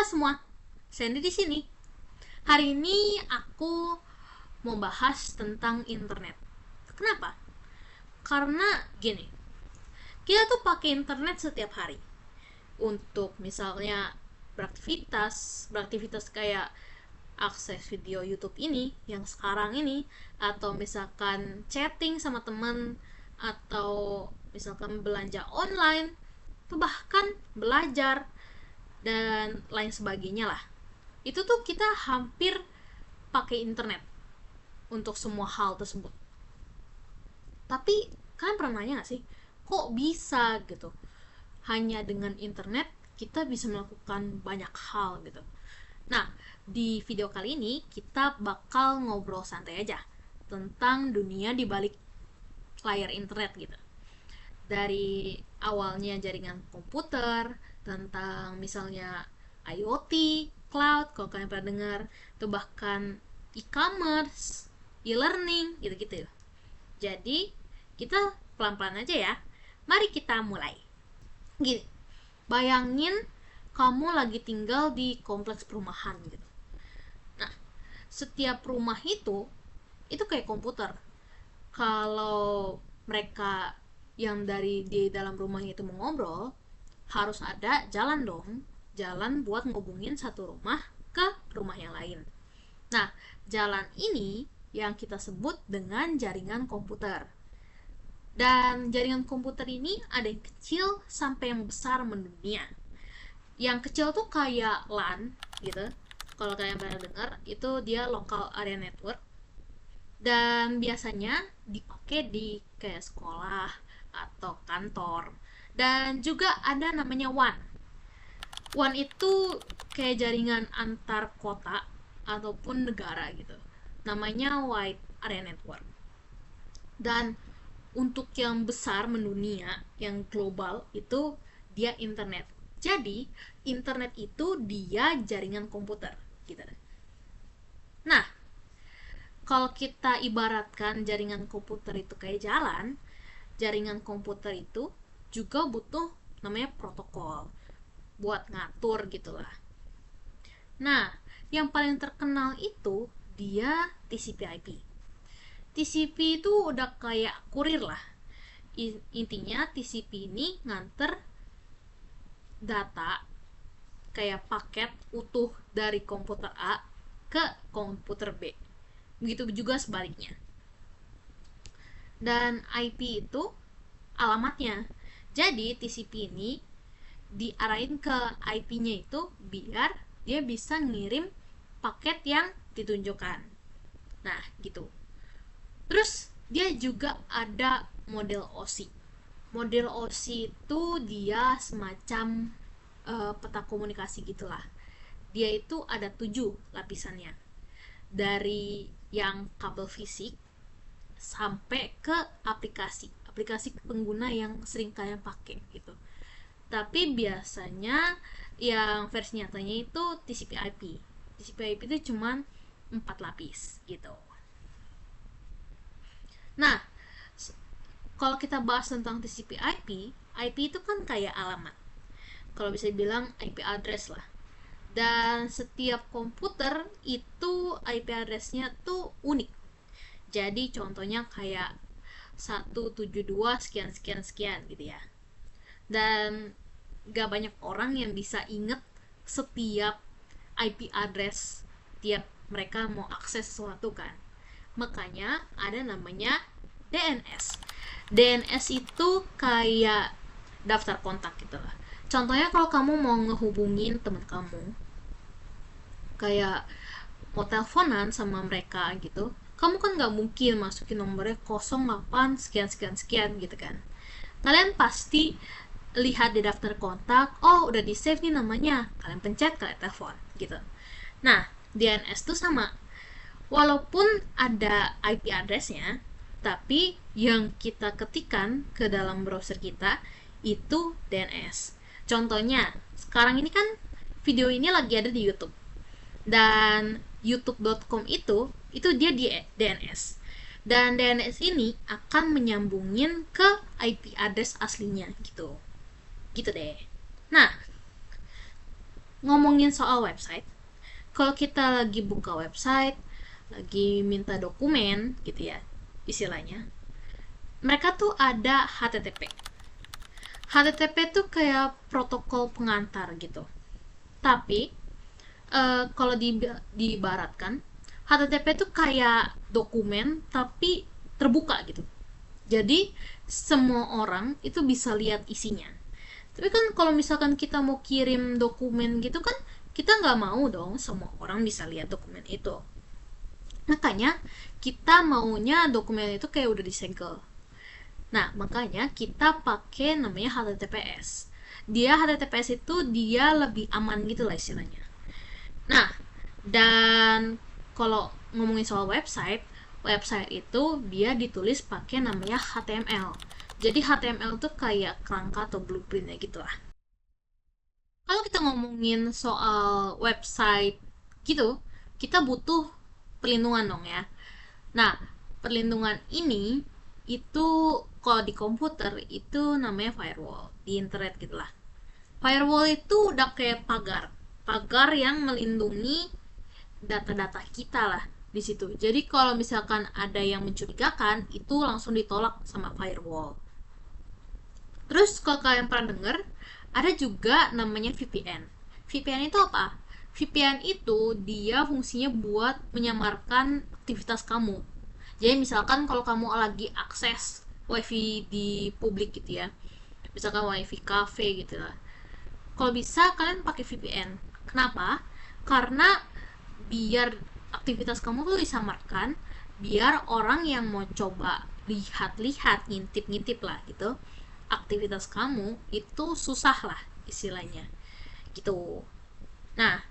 semua, Sandy di sini. Hari ini aku mau bahas tentang internet. Kenapa? Karena gini, kita tuh pakai internet setiap hari untuk misalnya beraktivitas kayak akses video YouTube ini yang sekarang ini, atau misalkan chatting sama teman, atau misalkan belanja online, atau bahkan belajar dan lain sebagainya lah. Itu tuh kita hampir pakai internet untuk semua hal tersebut. Tapi kalian pernah nanya gak sih, kok bisa gitu? Hanya dengan internet kita bisa melakukan banyak hal gitu. Nah, di video kali ini kita bakal ngobrol santai aja tentang dunia di balik layar internet gitu. Dari awalnya jaringan komputer, tentang misalnya IoT, cloud, kalau kalian pernah dengar, atau bahkan e-commerce, e-learning, gitu-gitu. Jadi, kita pelan-pelan aja ya. Mari kita mulai. Gini, bayangin kamu lagi tinggal di kompleks perumahan gitu. Nah, setiap rumah itu kayak komputer. Kalau mereka yang dari di dalam rumahnya itu mau ngobrol, harus ada jalan dong, jalan buat ngubungin satu rumah ke rumah yang lain. Nah, jalan ini yang kita sebut dengan jaringan komputer. Dan jaringan komputer ini ada yang kecil sampai yang besar mendunia. Yang kecil tuh kayak LAN gitu. Kalau kalian pernah dengar, itu dia local area network. Dan biasanya dipakai di kayak sekolah atau kantor. Dan juga ada namanya WAN. WAN itu kayak jaringan antar kota ataupun negara gitu. Namanya Wide Area Network. Dan untuk yang besar mendunia, yang global, itu dia internet. Jadi, internet itu dia jaringan komputer gitu. Nah, kalau kita ibaratkan jaringan komputer itu kayak jalan, jaringan komputer itu juga butuh namanya protokol buat ngatur gitulah. Nah, yang paling terkenal itu dia TCP/IP. TCP itu udah kayak kurir lah. Intinya TCP ini nganter data kayak paket utuh dari komputer A ke komputer B. Begitu juga sebaliknya. Dan IP itu alamatnya. Jadi TCP ini diarahin ke IP-nya itu biar dia bisa ngirim paket yang ditunjukkan. Nah, gitu. Terus dia juga ada model OSI. Model OSI itu dia semacam peta komunikasi gitulah. Dia itu ada 7 lapisannya. Dari yang kabel fisik sampai ke aplikasi pengguna yang sering kalian pakai gitu. Tapi biasanya yang versi nyatanya itu TCP/IP. TCP/IP itu cuma 4 lapis gitu. Nah, kalau kita bahas tentang TCP/IP, IP itu kan kayak alamat. Kalau bisa dibilang IP address lah. Dan setiap komputer itu IP address-nya tuh unik. Jadi contohnya kayak 172 sekian sekian sekian gitu ya. Dan gak banyak orang yang bisa inget setiap IP address tiap mereka mau akses sesuatu kan. Makanya ada namanya DNS. DNS itu kayak daftar kontak gitu lah. Contohnya kalau kamu mau ngehubungin teman kamu, kayak mau teleponan sama mereka gitu, kamu kan nggak mungkin masukin nomornya 08 sekian sekian sekian gitu kan. Kalian pasti lihat di daftar kontak, oh udah di save nih namanya, kalian pencet, kalian telepon gitu. Nah, DNS tuh sama, walaupun ada IP address-nya, tapi yang kita ketikkan ke dalam browser kita itu DNS. Contohnya, sekarang ini kan video ini lagi ada di YouTube. Dan youtube.com itu dia di DNS. Dan DNS ini akan menyambungin ke IP address aslinya gitu. Gitu deh. Nah, ngomongin soal website, kalau kita lagi buka website, lagi minta dokumen gitu ya, istilahnya, mereka tuh ada HTTP. HTTP tuh kayak protokol pengantar gitu. Tapi kalau diibaratkan, HTTP tuh kayak dokumen tapi terbuka gitu. Jadi semua orang itu bisa lihat isinya. Tapi kan kalau misalkan kita mau kirim dokumen gitu kan, kita nggak mau dong semua orang bisa lihat dokumen itu. Makanya kita maunya dokumen itu kayak udah disegel. Nah, makanya kita pakai namanya HTTPS. HTTPS itu dia lebih aman gitu lah istilahnya. Nah, dan kalau ngomongin soal website, website itu dia ditulis pakai namanya HTML. Jadi HTML tuh kayak kerangka atau blueprintnya gitu lah. Kalau kita ngomongin soal website gitu, kita butuh perlindungan dong ya. Nah, perlindungan ini itu kalau di komputer itu namanya firewall, di internet gitulah. Firewall itu udah kayak pagar, pagar yang melindungi data-data kita lah di situ. Jadi kalau misalkan ada yang mencurigakan, itu langsung ditolak sama firewall. Terus kalau kalian pernah dengar, ada juga namanya VPN. VPN itu apa? VPN itu dia fungsinya buat menyamarkan aktivitas kamu. Jadi misalkan kalau kamu lagi akses wifi di publik gitu ya, misalkan wifi cafe gitu lah, kalau bisa kalian pakai VPN. Kenapa? Karena biar aktivitas kamu tuh disamarkan, biar orang yang mau coba lihat-lihat, ngintip-ngintip lah gitu, aktivitas kamu itu susah lah istilahnya gitu. Nah,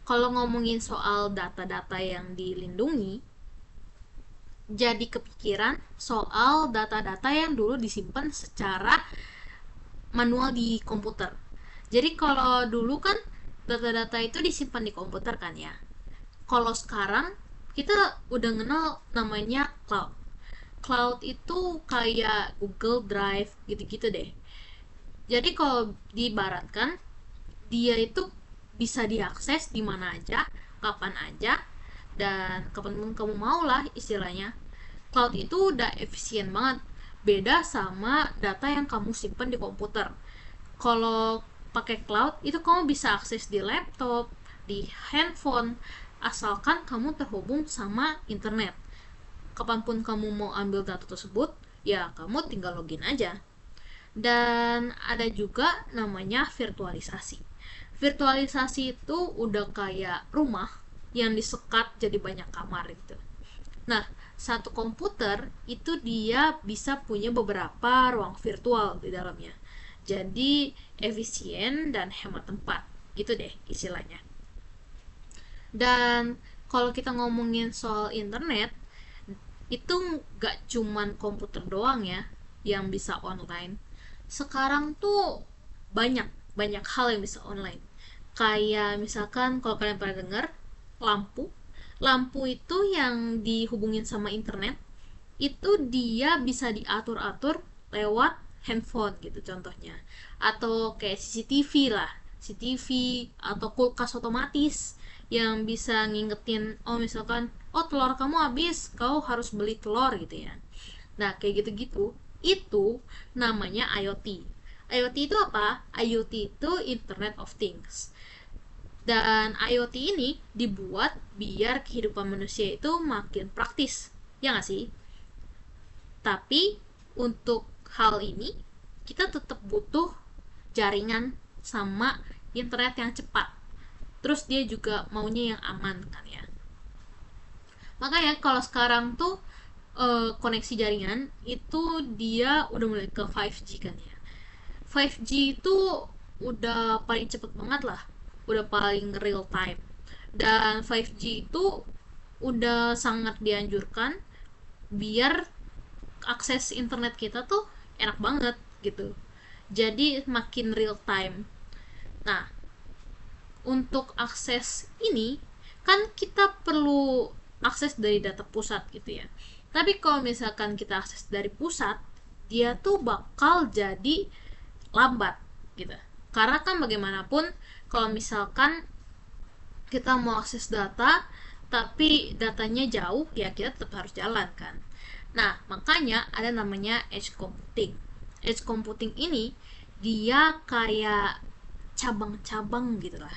kalau ngomongin soal data-data yang dilindungi, jadi kepikiran soal data-data yang dulu disimpan secara manual di komputer. Jadi kalau dulu kan data-data itu disimpan di komputer kan ya. Kalau sekarang kita udah kenal namanya cloud. Cloud itu kayak Google Drive gitu-gitu deh. Jadi kalau diibaratkan, dia itu bisa diakses di mana aja, kapan aja, dan kapanpun kamu mau lah istilahnya. Cloud itu udah efisien banget, beda sama data yang kamu simpan di komputer. Kalau pakai cloud itu kamu bisa akses di laptop, di handphone, asalkan kamu terhubung sama internet. Kapanpun kamu mau ambil data tersebut, ya kamu tinggal login aja. Dan ada juga namanya virtualisasi. Virtualisasi itu udah kayak rumah yang disekat jadi banyak kamar gitu. Nah, satu komputer itu dia bisa punya beberapa ruang virtual di dalamnya. Jadi efisien dan hemat tempat, gitu deh istilahnya. Dan kalau kita ngomongin soal internet, itu nggak cuman komputer doang ya yang bisa online. Sekarang tuh banyak banyak hal yang bisa online. Kayak misalkan kalau kalian pernah dengar lampu, lampu itu yang dihubungin sama internet, itu dia bisa diatur-atur lewat handphone gitu contohnya. Atau kayak CCTV lah, CCTV atau kulkas otomatis yang bisa ngingetin, oh misalkan, oh telur kamu habis, kau harus beli telur gitu ya. Nah kayak gitu-gitu, itu namanya IoT. IoT itu apa? IoT itu Internet of Things. Dan IoT ini dibuat biar kehidupan manusia itu makin praktis. Ya nggak sih? Tapi untuk hal ini, kita tetap butuh jaringan sama internet yang cepat. Terus dia juga maunya yang aman kan ya. Makanya kalau sekarang tuh koneksi jaringan itu dia udah mulai ke 5G kan ya. 5G itu udah paling cepet banget lah, udah paling real time. Dan 5G itu udah sangat dianjurkan biar akses internet kita tuh enak banget gitu. Jadi makin real time. Nah, untuk akses ini kan kita perlu akses dari data pusat gitu ya. Tapi kalau misalkan kita akses dari pusat, dia tuh bakal jadi lambat gitu. Karena kan bagaimanapun kalau misalkan kita mau akses data tapi datanya jauh, ya kita tetap harus jalan kan. Nah, makanya ada namanya edge computing. Edge computing ini dia kayak cabang-cabang gitu lah.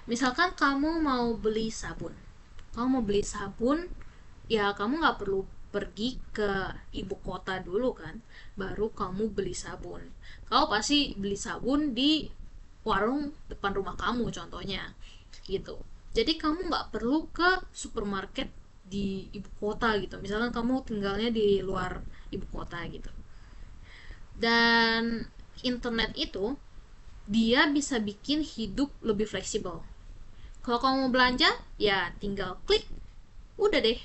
Misalkan kamu mau beli sabun, ya kamu nggak perlu pergi ke ibu kota dulu kan, baru kamu beli sabun. Kamu pasti beli sabun di warung depan rumah kamu contohnya, gitu. Jadi kamu nggak perlu ke supermarket di ibu kota gitu. Misalkan kamu tinggalnya di luar ibu kota gitu. Dan internet itu dia bisa bikin hidup lebih fleksibel. Kalau kamu mau belanja, ya tinggal klik, udah deh,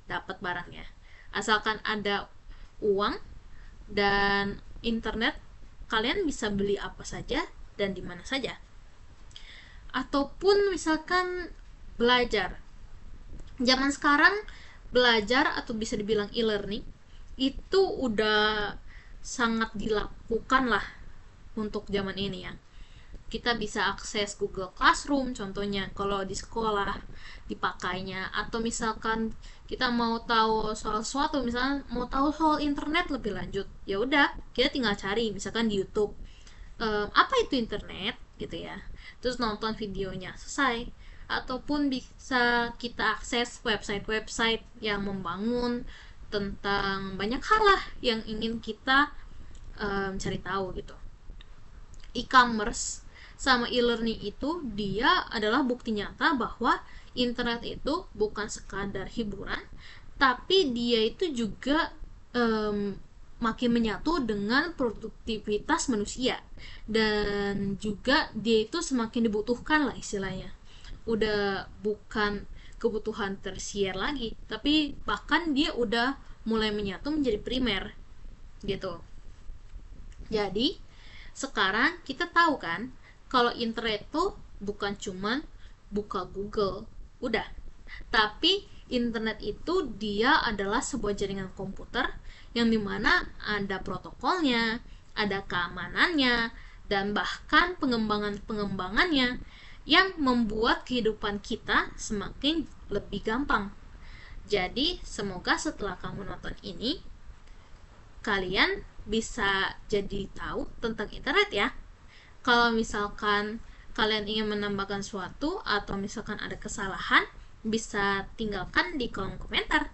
dapat barangnya. Asalkan ada uang dan internet, kalian bisa beli apa saja dan di mana saja. Ataupun misalkan belajar. Zaman sekarang belajar atau bisa dibilang e-learning itu udah sangat dilakukan lah untuk zaman ini ya. Kita bisa akses Google Classroom contohnya kalau di sekolah dipakainya, atau misalkan kita mau tahu soal sesuatu, misalkan mau tahu soal internet lebih lanjut, ya udah kita tinggal cari misalkan di YouTube apa itu internet gitu ya, terus nonton videonya selesai. Ataupun bisa kita akses website-website yang membangun tentang banyak hal lah yang ingin kita cari tahu gitu. E-commerce sama e-learning itu dia adalah bukti nyata bahwa internet itu bukan sekadar hiburan, tapi dia itu juga makin menyatu dengan produktivitas manusia, dan juga dia itu semakin dibutuhkan lah istilahnya. Udah bukan kebutuhan tersier lagi, tapi bahkan dia udah mulai menyatu menjadi primer gitu. Jadi sekarang kita tahu kan kalau internet tuh bukan cuman buka Google, udah. Tapi internet itu dia adalah sebuah jaringan komputer yang dimana ada protokolnya, ada keamanannya, dan bahkan pengembangannya yang membuat kehidupan kita semakin lebih gampang. Jadi semoga setelah kamu nonton ini, kalian bisa jadi tahu tentang internet ya. Kalau misalkan kalian ingin menambahkan sesuatu atau misalkan ada kesalahan, bisa tinggalkan di kolom komentar.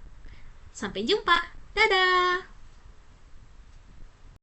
Sampai jumpa. Dadah!